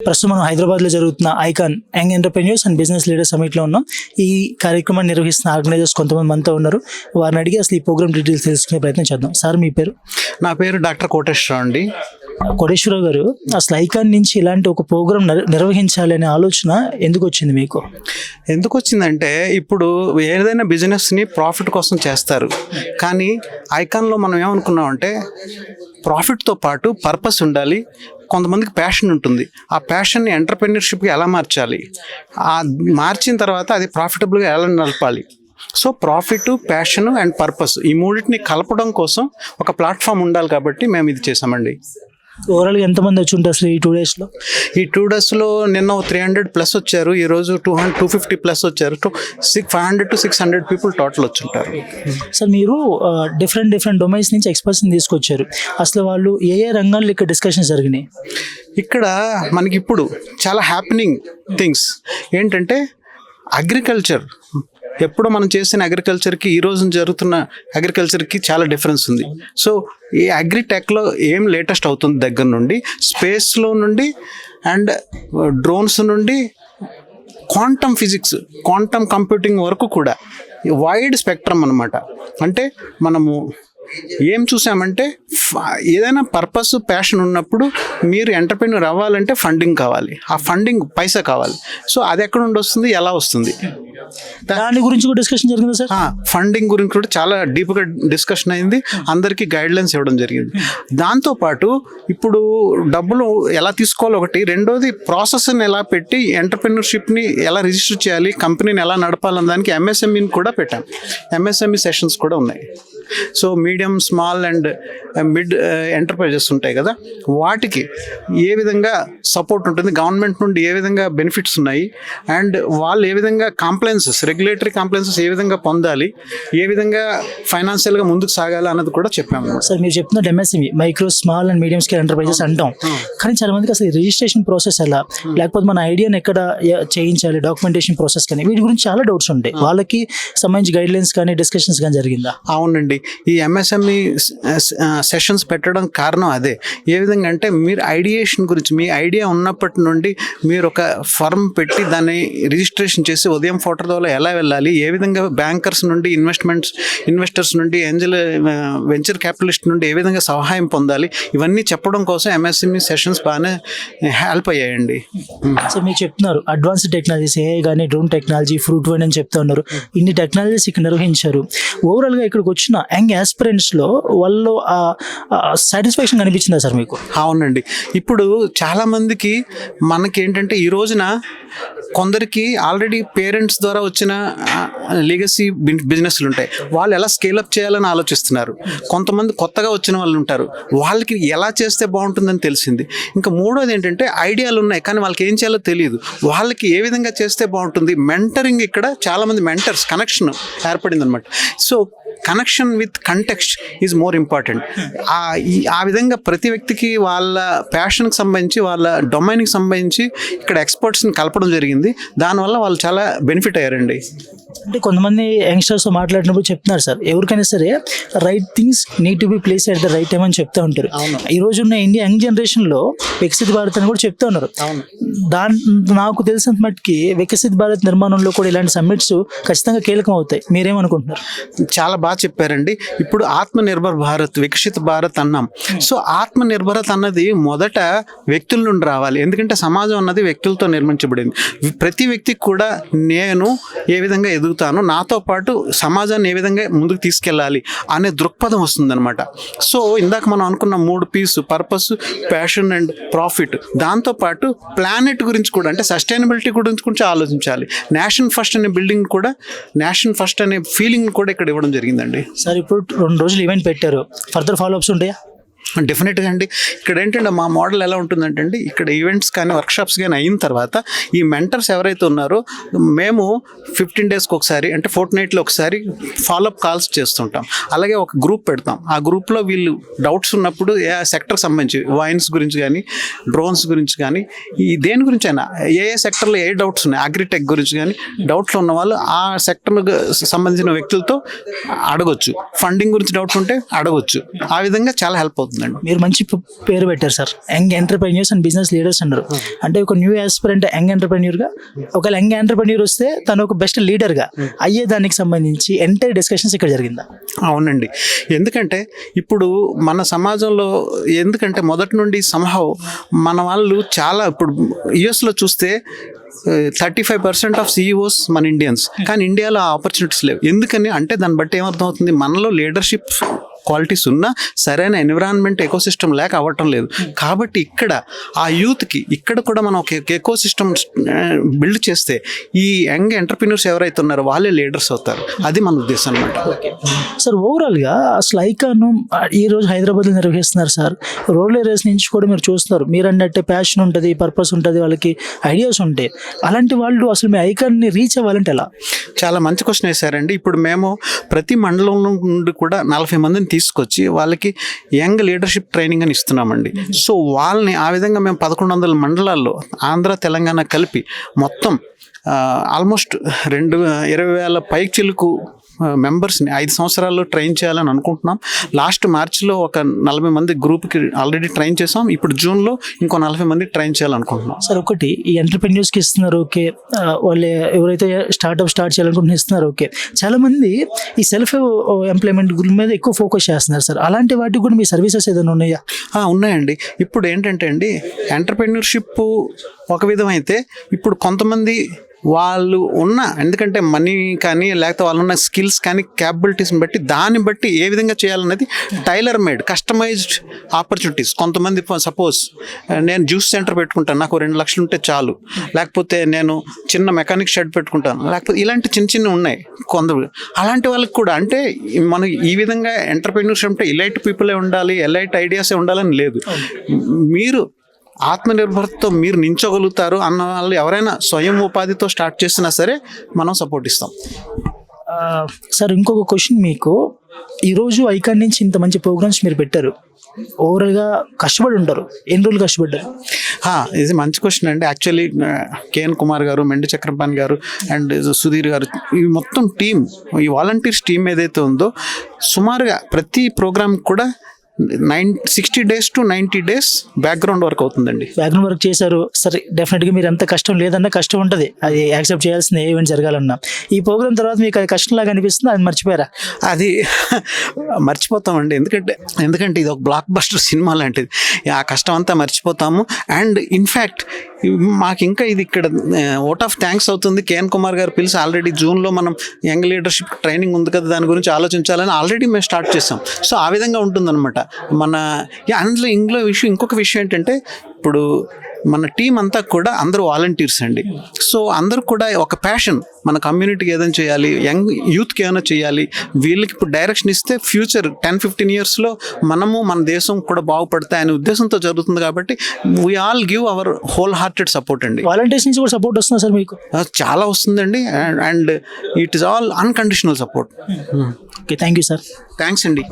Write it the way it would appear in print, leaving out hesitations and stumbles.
ప్రస్తుతం మనం హైదరాబాద్లో జరుగుతున్న icon young entrepreneurs and business leaders సమిట్లో ఉన్నాం. ఈ కార్యక్రమాన్ని నిర్వహిస్తున్న ఆర్గనైజర్స్ కొంతమంది మనతో ఉన్నారు. వారిని అడిగి అసలు ఈ ప్రోగ్రామ్ డీటెయిల్స్ తెలుసుకునే ప్రయత్నం చేద్దాం. సార్, మీ పేరు? నా పేరు డాక్టర్ కోటేశ్వరరావు అండి. కోటేశ్వరరావు గారు, అసలు ఐకాన్ నుంచి ఇలాంటి ఒక ప్రోగ్రామ్ నిర్వహించాలి అనే ఆలోచన ఎందుకు వచ్చింది మీకు? ఎందుకు వచ్చిందంటే, ఇప్పుడు ఏదైనా బిజినెస్ని ప్రాఫిట్ కోసం చేస్తారు, కానీ ఐకాన్లో మనం ఏమనుకున్నామంటే ప్రాఫిట్తో పాటు పర్పస్ ఉండాలి, కొంతమందికి ప్యాషన్ ఉంటుంది. ఆ ప్యాషన్ని ఎంటర్‌ప్రెన్యూర్‌షిప్‌గా ఎలా మార్చాలి, మార్చిన తర్వాత అది ప్రాఫిటబుల్గా ఎలా నడపాలి. So profit, passion and purpose ఈ మూడింటిని కలపడం కోసం ఒక ప్లాట్ఫామ్ ఉండాలి కాబట్టి మేము ఇది చేసామండి. ఓవరాల్గా ఎంతమంది వచ్చి ఉంటారు అసలు ఈ 2 daysలో? ఈ 2 daysలో నిన్న 300+ వచ్చారు, ఈరోజు 250+ వచ్చారు. 500 to 600 పీపుల్ టోటల్ వచ్చి ఉంటారు. సార్, మీరు డిఫరెంట్ డొమైన్స్ నుంచి ఎక్స్పర్ట్స్ని తీసుకొచ్చారు. అసలు వాళ్ళు ఏ రంగాల్లో ఇక్కడ డిస్కషన్స్ జరిగినాయి? ఇక్కడ మనకి ఇప్పుడు చాలా హ్యాపెనింగ్ థింగ్స్ ఏంటంటే అగ్రికల్చర్. ఎప్పుడో మనం చేసిన అగ్రికల్చర్కి ఈ రోజు జరుగుతున్న అగ్రికల్చర్కి చాలా డిఫరెన్స్ ఉంది. సో ఈ అగ్రిటెక్లో ఏం లేటెస్ట్ అవుతుంది దగ్గర నుండి, స్పేస్లో నుండి అండ్ డ్రోన్స్ నుండి క్వాంటమ్ ఫిజిక్స్, క్వాంటమ్ కంప్యూటింగ్ వరకు కూడా వైడ్ స్పెక్ట్రమ్ అన్నమాట. అంటే మనము ఏం చూసామంటే, ఏదైనా పర్పస్, ప్యాషన్ ఉన్నప్పుడు మీరు ఎంటర్‌ప్రెన్యూర్ అవ్వాలంటే ఫండింగ్ కావాలి. ఆ ఫండింగ్ పైసా కావాలి. సో అది ఎక్కడ నుండి వస్తుంది, ఎలా వస్తుంది, దాని గురించి కూడా డిస్కషన్ జరిగింది సార్. ఫండింగ్ గురించి కూడా చాలా డీప్గా డిస్కషన్ అయింది. అందరికీ గైడ్లైన్స్ ఇవ్వడం జరిగింది. దాంతోపాటు ఇప్పుడు డబ్బులు ఎలా తీసుకోవాలి ఒకటి, రెండోది ప్రాసెస్ని ఎలా పెట్టి ఎంటర్‌ప్రెన్యూర్‌షిప్ని ఎలా రిజిస్టర్ చేయాలి, కంపెనీని ఎలా నడపాలన్న దానికి ఎంఎస్ఎంఈని కూడా పెట్టాం. ఎంఎస్ఎంఈ సెషన్స్ కూడా ఉన్నాయి. So medium, small and mid enterprises ఉంటాయి కదా, వాటికి ఏ విధంగా సపోర్ట్ ఉంటుంది, గవర్నమెంట్ నుండి ఏ విధంగా బెనిఫిట్స్ ఉన్నాయి, అండ్ వాళ్ళు ఏ విధంగా కాంప్లైన్సెస్, రెగ్యులేటరీ కాంప్లైన్సెస్ ఏ విధంగా పొందాలి, ఏ విధంగా ఫైనాన్షియల్గా ముందుకు సాగాలి అన్నది కూడా చెప్పాము. సార్, మీరు చెప్తున్నట్టు MSME micro, small and medium scale enterprises అంటాం, కానీ చాలా మందికి అసలు రిజిస్ట్రేషన్ ప్రాసెస్ ఎలా, లేకపోతే మన ఐడియాని ఎక్కడ చేయించాలి, డాక్యుమెంటేషన్ ప్రాసెస్ కానీ వీటి గురించి చాలా డౌట్స్ ఉంటాయి. వాళ్ళకి సంబంధించి గైడ్ లైన్స్ కానీ డిస్కషన్స్ కానీ జరిగిందా? అవునండి, ఈ ఎంఎస్ఎంఈ సెషన్స్ పెట్టడం కారణం అదే. ఏ విధంగా అంటే, మీరు ఐడియేషన్ గురించి, మీ ఐడియా ఉన్నప్పటి నుండి మీరు ఒక ఫర్మ్ పెట్టి దాన్ని రిజిస్ట్రేషన్ చేసి ఉదయం ఫోటోలో ఎలా వెళ్ళాలి, ఏ విధంగా బ్యాంకర్స్ నుండి, ఇన్వెస్టర్స్ నుండి, ఏంజల్ వెంచర్ క్యాపిటలిస్ట్ నుండి ఏ విధంగా సహాయం పొందాలి, ఇవన్నీ చెప్పడం కోసం ఎంఎస్ఎంఈ సెషన్స్ బాగానే హెల్ప్ అయ్యాయండి. సో మీరు చెప్తున్నారు అడ్వాన్స్డ్ టెక్నాలజీస్, ఏఐ కానీ, డ్రోన్ టెక్నాలజీ, ఫ్రూట్ వైన్ అని చెప్తా ఉన్నారు. ఇన్ని టెక్నాలజీస్ ఇక్కడ నిర్వహించారు. ఓవరాల్గా ఇక్కడికి వచ్చిన యంగ్ ఆస్పిరెంట్స్లో వాళ్ళు సాటిస్ఫాక్షన్ కనిపించిందా సార్ మీకు? అవునండి, ఇప్పుడు చాలామందికి మనకి ఏంటంటే, ఈ రోజున కొందరికి ఆల్రెడీ పేరెంట్స్ ద్వారా వచ్చిన లెగసీ బిజినెస్లు ఉంటాయి, వాళ్ళు ఎలా స్కేలప్ చేయాలని ఆలోచిస్తున్నారు. కొంతమంది కొత్తగా వచ్చిన వాళ్ళు ఉంటారు, వాళ్ళకి ఎలా చేస్తే బాగుంటుందని తెలిసింది. ఇంకా మూడోది ఏంటంటే, ఐడియాలు ఉన్నాయి కానీ వాళ్ళకి ఏం చేయాలో తెలియదు, వాళ్ళకి ఏ విధంగా చేస్తే బాగుంటుంది. మెంటరింగ్, ఇక్కడ చాలామంది మెంటర్స్ కనెక్షన్ ఏర్పడింది అనమాట. So connection with context is more important. ఆ విధంగా ప్రతి వ్యక్తికి వాళ్ళ ప్యాషన్కి సంబంధించి, వాళ్ళ డొమైన్కి సంబంధించి ఇక్కడ ఎక్స్పర్ట్స్ని కలపడం జరిగింది. దానివల్ల వాళ్ళు చాలా బెనిఫిట్ అయ్యారండి. అంటే కొంతమంది యంగ్స్టర్స్తో మాట్లాడినప్పుడు చెప్తున్నారు సార్, ఎవరికైనా సరే right things need to be place at the right time అని చెప్తూ ఉంటారు. ఈ రోజు ఉన్న ఇండియా యంగ్ జనరేషన్లో వికసిత్ భారత్ అని కూడా చెప్తూ ఉన్నారు. నాకు తెలిసినంత మట్టుకి వికసిత్ భారత్ నిర్మాణంలో కూడా ఇలాంటి సమ్మిట్స్ ఖచ్చితంగా కీలకం అవుతాయి. మీరేమనుకుంటున్నారు? చాలా బాగా చెప్పారండి. ఇప్పుడు ఆత్మనిర్భర్ భారత్, వికసిత్ భారత్ అన్నాం. సో ఆత్మనిర్భరత అన్నది మొదట వ్యక్తుల నుండి రావాలి. ఎందుకంటే సమాజం అన్నది వ్యక్తులతో నిర్మించబడింది. ప్రతి వ్యక్తికి కూడా నేను ఏ విధంగా ఎదుగుతాను, నాతో పాటు సమాజాన్ని ఏ విధంగా ముందుకు తీసుకెళ్ళాలి అనే దృక్పథం వస్తుందన్నమాట. సో ఇందాక మనం అనుకున్న 3 P's, purpose, passion and profit, దాంతోపాటు ప్లానెట్ గురించి కూడా, అంటే సస్టైనబిలిటీ గురించి కూడా ఆలోచించాలి. నేషన్ ఫస్ట్ అనే బిల్డింగ్ కూడా, నేషన్ ఫస్ట్ అనే ఫీలింగ్ కూడా ఇక్కడ ఇవ్వడం జరిగిందండి. సార్, ఇప్పుడు 2 రోజులు ఈవెంట్ పెట్టారు, ఫర్దర్ ఫాలోఅప్స్ ఉంటాయా? డెఫినెట్గా అండి. ఇక్కడ ఏంటంటే మా మోడల్ ఎలా ఉంటుందంటే అండి, ఇక్కడ ఈవెంట్స్ కానీ వర్క్షాప్స్ కానీ అయిన తర్వాత ఈ మెంటర్స్ ఎవరైతే ఉన్నారో మేము 15 daysకి ఒకసారి, అంటే ఫోర్ట్నైట్లో ఒకసారి ఫాలోఅప్ కాల్స్ చేస్తుంటాం. అలాగే ఒక గ్రూప్ పెడతాం. ఆ గ్రూప్లో వీళ్ళు డౌట్స్ ఉన్నప్పుడు ఏ సెక్టర్కి సంబంధించి, వైన్స్ గురించి కానీ, డ్రోన్స్ గురించి కానీ, ఈ దేని గురించి అయినా, ఏ సెక్టర్లో ఏ డౌట్స్ ఉన్నాయి, అగ్రిటెక్ గురించి కానీ డౌట్లు ఉన్న వాళ్ళు ఆ సెక్టర్కి సంబంధించిన వ్యక్తులతో అడగొచ్చు. ఫండింగ్ గురించి డౌట్స్ ఉంటే అడగొచ్చు. ఆ విధంగా చాలా హెల్ప్ అవుతుంది. అవుతుందండి. మీరు మంచి పేరు పెట్టారు sir, young entrepreneurs and business leaders అన్నారు. అంటే ఒక న్యూ ఆస్పిరెంట్ యంగ్ ఎంటర్ప్రెన్యూర్గా, ఒకవేళ యంగ్ ఎంటర్ప్రెన్యూర్ వస్తే తను ఒక బెస్ట్ లీడర్గా అయ్యే దానికి సంబంధించి ఎంటైర్ డిస్కషన్స్ ఇక్కడ జరిగిందా? అవునండి. ఎందుకంటే ఇప్పుడు మన సమాజంలో ఎందుకంటే మొదటి నుండి సంహవ్ మన వాళ్ళు చాలా ఇప్పుడు యుఎస్లో చూస్తే 35% ఆఫ్ సిఇఓస్ మన ఇండియన్స్, కానీ ఇండియాలో ఆ ఆపర్చునిటీస్ లేవు. ఎందుకని అంటే దాన్ని బట్టి ఏమర్థం అవుతుంది, మనలో లీడర్షిప్ క్వాలిటీస్ ఉన్నా సరైన ఎన్విరాన్మెంట్ ఎకోసిస్టమ్ లేక అవ్వటం లేదు. కాబట్టి ఇక్కడ ఆ యూత్కి ఇక్కడ కూడా మనం ఒక ఎకోసిస్టమ్ బిల్డ్ చేస్తే ఈ యంగ్ ఎంటర్ప్రినర్స్ ఎవరైతే ఉన్నారో వాళ్ళే లీడర్స్ అవుతారు. అది మన ఉద్దేశం అనమాట. సార్ ఓవరాల్గా అసలు ఐకాను ఈ రోజు హైదరాబాద్లో నిర్వహిస్తున్నారు సార్. రూరల్ ఏరియాస్ నుంచి కూడా మీరు చూస్తున్నారు, మీరు అన్నట్టే ప్యాషన్ ఉంటుంది, పర్పస్ ఉంటుంది, వాళ్ళకి ఐడియాస్ ఉంటాయి. అలాంటి వాళ్ళు అసలు మీ ఐకాన్ని రీచ్ అవ్వాలంటే ఎలా? చాలా మంచి క్వశ్చన్ వేశారండి. ఇప్పుడు మేము ప్రతి మండలం నుండి కూడా 40 మందిని తీసుకొచ్చి వాళ్ళకి యంగ్ లీడర్షిప్ ట్రైనింగ్ అని ఇస్తున్నామండి. సో వాళ్ళని ఆ విధంగా మేము 1100 మండలాల్లో ఆంధ్ర తెలంగాణ కలిపి మొత్తం ఆల్మోస్ట్ 20,000 పైచిలకు మెంబర్స్ని 5 సంవత్సరాల్లో ట్రైన్ చేయాలని అనుకుంటున్నాం. లాస్ట్ మార్చిలో ఒక 40 మంది గ్రూప్కి ఆల్రెడీ ట్రైన్ చేసాం. ఇప్పుడు జూన్లో ఇంకో 40 మంది ట్రైన్ చేయాలనుకుంటున్నాం. సార్ ఒకటి ఈ ఎంటర్ప్రెన్యూర్స్కి ఇస్తున్నారు, ఓకే, వాళ్ళు ఎవరైతే స్టార్ట్ చేయాలనుకుంటున్నా ఇస్తున్నారు, ఓకే. చాలామంది ఈ సెల్ఫ్ ఎంప్లాయ్మెంట్ గ్రూప్ మీద ఎక్కువ ఫోకస్ చేస్తున్నారు సార్. అలాంటి వాటికి కూడా మీ సర్వీసెస్ ఏదైనా ఉన్నాయా? ఉన్నాయండి. ఇప్పుడు ఏంటంటే అండి, ఎంటర్ప్రెన్యూర్షిప్ ఒక విధమైతే ఇప్పుడు కొంతమంది వాళ్ళు ఉన్న ఎందుకంటే మనీ కానీ లేకపోతే వాళ్ళు ఉన్న స్కిల్స్ కానీ క్యాపబిలిటీస్ని బట్టి దాన్ని బట్టి ఏ విధంగా చేయాలనేది టైలర్ మేడ్ కస్టమైజ్డ్ ఆపర్చునిటీస్. కొంతమంది సపోజ్ నేను జ్యూస్ సెంటర్ పెట్టుకుంటాను, నాకు 2 లక్షలు ఉంటే చాలు, లేకపోతే నేను చిన్న మెకానిక్ షెడ్ పెట్టుకుంటాను, లేకపోతే ఇలాంటి చిన్న ఉన్నాయి కొందరు. అలాంటి వాళ్ళకి కూడా అంటే మనం ఈ విధంగా ఎంటర్ప్రెన్యూర్షిప్ అంటే ఎలైట్ పీపులే ఉండాలి, ఎలైట్ ఐడియాసే ఉండాలని లేదు. మీరు ఆత్మనిర్భరతతో మీరు నించోగలుగుతారు అన్న వాళ్ళు ఎవరైనా స్వయం ఉపాధితో స్టార్ట్ చేసినా సరే మనం సపోర్ట్ ఇస్తాం. సార్ ఇంకొక క్వశ్చన్ మీకు, ఈరోజు ఐకాన్ నుంచి ఇంత మంచి ప్రోగ్రామ్స్ మీరు పెట్టారు, ఓవరాల్గా కష్టపడి ఉంటారు, ఎన్ని రోజులు కష్టపడ్డారు? ఇది మంచి క్వశ్చన్ అండి. యాక్చువల్లీ కేఎన్ కుమార్ గారు, మెండి చక్రపాణి గారు అండ్ సుధీర్ గారు, ఈ మొత్తం టీం, ఈ వాలంటీర్స్ టీం ఏదైతే ఉందో సుమారుగా ప్రతి ప్రోగ్రామ్ కూడా 60 days to 90 days background work అవుతుందండి. బ్యాక్గ్రౌండ్ వర్క్ చేశారు సరే, డెఫినెట్గా మీరు ఎంత కష్టం లేదన్నా కష్టం ఉంటుంది, అది యాక్సెప్ట్ చేయాల్సిన ఏ ఈవెంట్ జరగాలన్నా. ఈ ప్రోగ్రామ్ తర్వాత మీకు అది కష్టంలాగా అనిపిస్తుంది, అది మర్చిపోయారా? అది మర్చిపోతామండి. ఎందుకంటే ఇది ఒక బ్లాక్ బస్టర్ సినిమా లాంటిది. ఆ కష్టం అంతా మర్చిపోతాము. అండ్ ఇన్ఫ్యాక్ట్ మాకు ఇంకా ఇది ఇక్కడ ఓట్ ఆఫ్ థ్యాంక్స్ అవుతుంది. కేఎన్ కుమార్ గారు పిలిచి ఆల్రెడీ జూన్లో మనం యంగ్ లీడర్షిప్ ట్రైనింగ్ ఉంది కదా, దాని గురించి ఆలోచించాలని ఆల్రెడీ మేము స్టార్ట్ చేసాం. సో ఆ విధంగా ఉంటుందన్నమాట మన అందులో ఇంకొక విషయం ఏంటంటే, ఇప్పుడు మన టీం అంతా కూడా అందరూ వాలంటీర్స్ అండి. సో అందరూ కూడా ఒక ప్యాషన్, మన కమ్యూనిటీకి ఏదైనా చేయాలి, యంగ్ యూత్కి ఏమైనా చేయాలి, వీళ్ళకి ఇప్పుడు డైరెక్షన్ ఇస్తే ఫ్యూచర్ 10-15 yearsలో మనము మన దేశం కూడా బాగుపడతాయి అనే ఉద్దేశంతో జరుగుతుంది. కాబట్టి we all give our whole hearted support అండి. వాలంటీర్స్ నుంచి కూడా సపోర్ట్ వస్తుంది సార్ మీకు? చాలా వస్తుందండి. And it is all unconditional support. Okay, thank you sir. Thanks అండి.